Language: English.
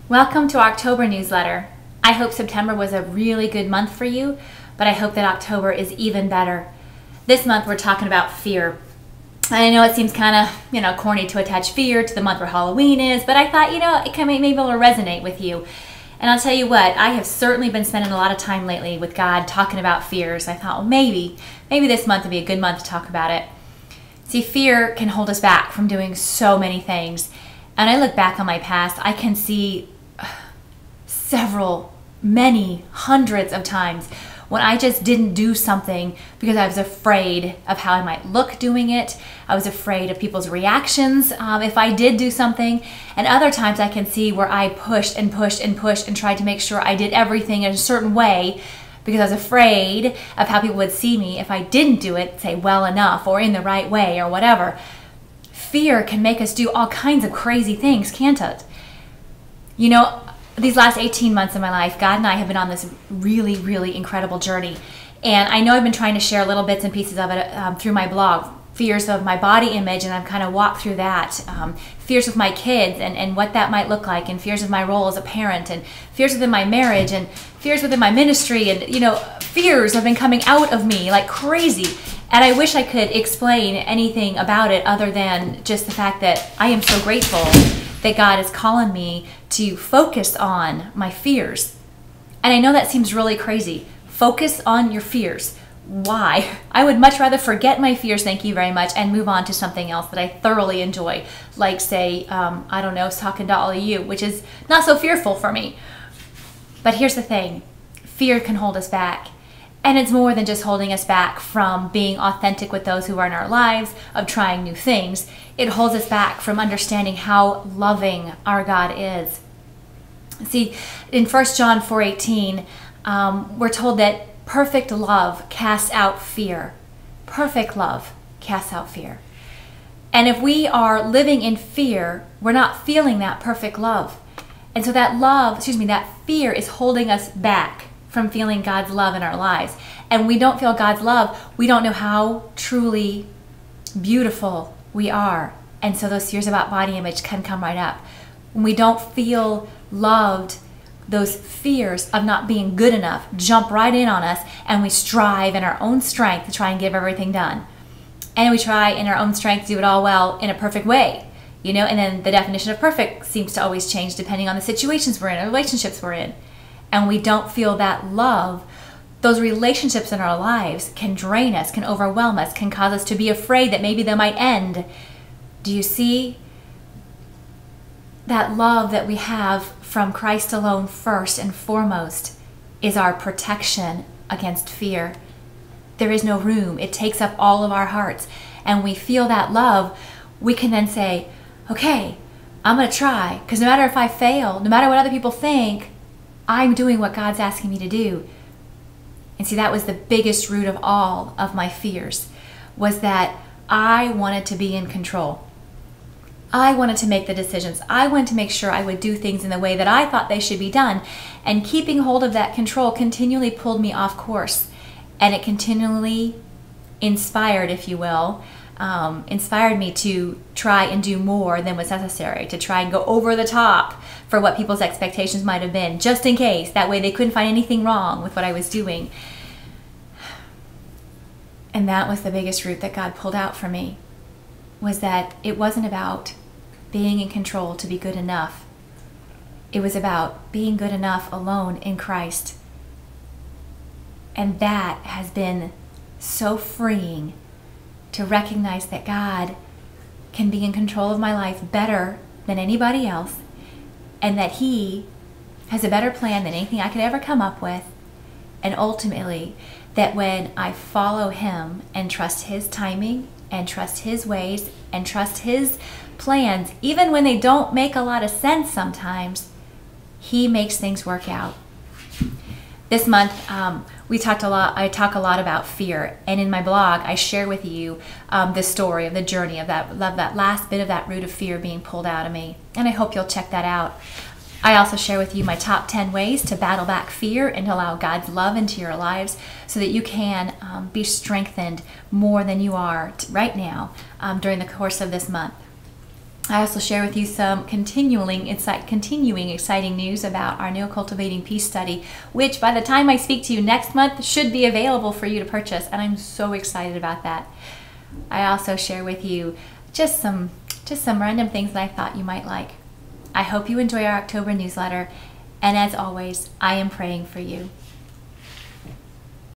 Welcome to October newsletter. I hope September was a really good month for you, but I hope that October is even better. This month we're talking about fear. And I know it seems kind of, corny to attach fear to the month where Halloween is, but I thought, it can maybe it'll resonate with you. And I'll tell you what, I have certainly been spending a lot of time lately with God talking about fears. I thought, well, maybe this month would be a good month to talk about it. See, fear can hold us back from doing so many things. And I look back on my past, I can see many hundreds of times when I just didn't do something because I was afraid of how I might look doing it. I was afraid of people's reactions if I did do something. And other times I can see where I pushed and pushed and pushed and tried to make sure I did everything in a certain way because I was afraid of how people would see me if I didn't do it, say, well enough or in the right way or whatever. Fear can make us do all kinds of crazy things, can't it? These last 18 months of my life, God and I have been on this really, really incredible journey. And I know I've been trying to share little bits and pieces of it through my blog. Fears of my body image, and I've kind of walked through that. Fears with my kids and what that might look like, and fears of my role as a parent, and fears within my marriage, and fears within my ministry, and fears have been coming out of me like crazy. And I wish I could explain anything about it other than just the fact that I am so grateful that God is calling me to focus on my fears. And I know that seems really crazy. Focus on your fears. Why? I would much rather forget my fears, thank you very much, and move on to something else that I thoroughly enjoy. Like, say, talking to all of you, which is not so fearful for me. But here's the thing. Fear can hold us back. And it's more than just holding us back from being authentic with those who are in our lives, of trying new things. It holds us back from understanding how loving our God is. See, in 1 John 4:18, we're told that perfect love casts out fear. Perfect love casts out fear. And if we are living in fear, we're not feeling that perfect love. And so that fear is holding us back from feeling God's love in our lives. And we don't feel God's love, we don't know how truly beautiful we are. And so those fears about body image can come right up. When we don't feel loved, those fears of not being good enough jump right in on us, and we strive in our own strength to try and get everything done. And we try in our own strength to do it all well in a perfect way. And then the definition of perfect seems to always change depending on the situations we're in, or relationships we're in. And we don't feel that love, those relationships in our lives can drain us, can overwhelm us, can cause us to be afraid that maybe they might end. Do you see? That love that we have from Christ alone first and foremost is our protection against fear. There is no room. It takes up all of our hearts. And we feel that love, we can then say, okay, I'm going to try. Because no matter if I fail, no matter what other people think, I'm doing what God's asking me to do. And see, that was the biggest root of all of my fears, was that I wanted to be in control. I wanted to make the decisions. I wanted to make sure I would do things in the way that I thought they should be done. And keeping hold of that control continually pulled me off course. And it continually inspired, if you will, inspired me to try and do more than was necessary, to try and go over the top for what people's expectations might have been, just in case. That way they couldn't find anything wrong with what I was doing. And that was the biggest root that God pulled out for me, was that it wasn't about being in control to be good enough. It was about being good enough alone in Christ. And that has been so freeing, to recognize that God can be in control of my life better than anybody else, and that He has a better plan than anything I could ever come up with. And ultimately, that when I follow Him and trust His timing and trust His ways and trust His plans, even when they don't make a lot of sense sometimes, He makes things work out. This month, I talk a lot about fear, and in my blog, I share with you the story of the journey of that last bit of that root of fear being pulled out of me, and I hope you'll check that out. I also share with you my top 10 ways to battle back fear and to allow God's love into your lives so that you can be strengthened more than you are right now during the course of this month. I also share with you some continuing exciting news about our new Cultivating Peace study, which by the time I speak to you next month should be available for you to purchase, and I'm so excited about that. I also share with you just some random things that I thought you might like. I hope you enjoy our October newsletter, and as always, I am praying for you.